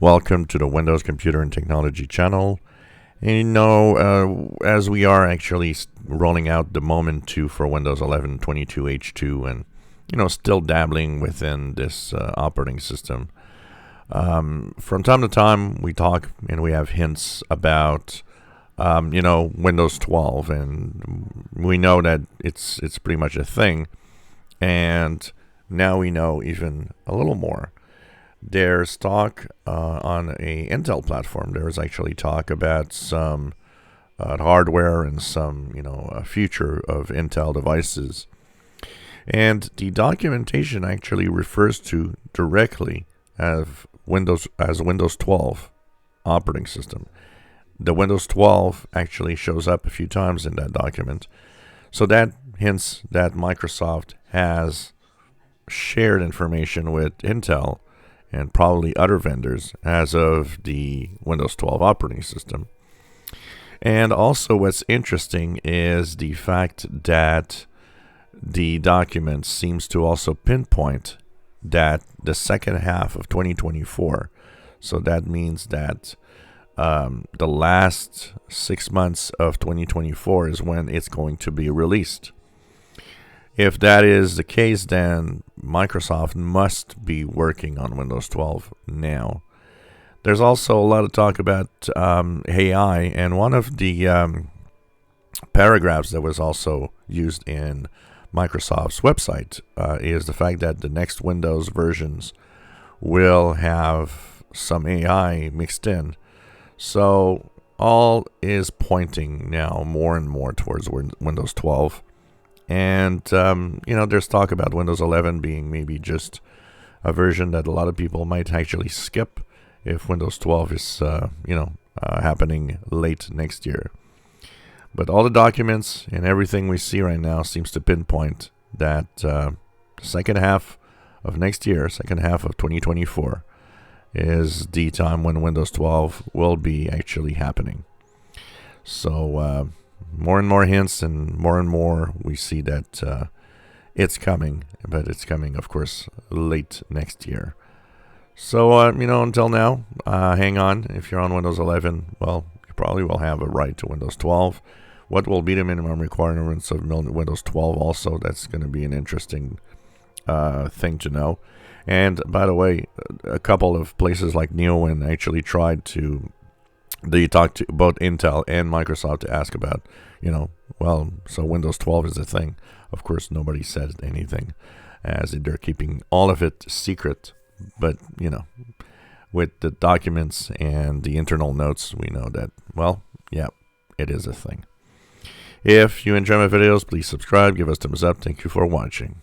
Welcome to the Windows Computer and Technology channel. And as we are actually rolling out the Moment 2 for Windows 11 22H2 and, still dabbling within this operating system, from time to time we talk and we have hints about, Windows 12, and we know that it's pretty much a thing. And now we know even a little more. There's talk on a Intel platform. There's actually talk about some hardware and some, future of Intel devices. And the documentation actually refers to directly as Windows 12 operating system. The Windows 12 actually shows up a few times in that document. So that hints that Microsoft has shared information with Intel and probably other vendors as of the Windows 12 operating system. And also what's interesting is the fact that the document seems to also pinpoint that the second half of 2024, so that means that the last 6 months of 2024 is when it's going to be released. If that is the case, then Microsoft must be working on Windows 12 now. There's also a lot of talk about AI, and one of the paragraphs that was also used in Microsoft's website is the fact that the next Windows versions will have some AI mixed in. So all is pointing now more and more towards Windows 12. And, there's talk about Windows 11 being maybe just a version that a lot of people might actually skip if Windows 12 is, happening late next year. But all the documents and everything we see right now seems to pinpoint that second half of next year, second half of 2024, is the time when Windows 12 will be actually happening. So, more and more hints and more we see that it's coming, but it's coming, of course, late next year. So, until now, hang on. If you're on Windows 11, well, you probably will have a right to Windows 12. What will be the minimum requirements of Windows 12 also? That's going to be an interesting thing to know. And by the way, a couple of places like NeoWin actually tried to talk to both Intel and Microsoft to ask about, so Windows 12 is a thing. Of course, nobody said anything, as they're keeping all of it secret. But, with the documents and the internal notes, we know that, it is a thing. If you enjoy my videos, please subscribe, give us thumbs up. Thank you for watching.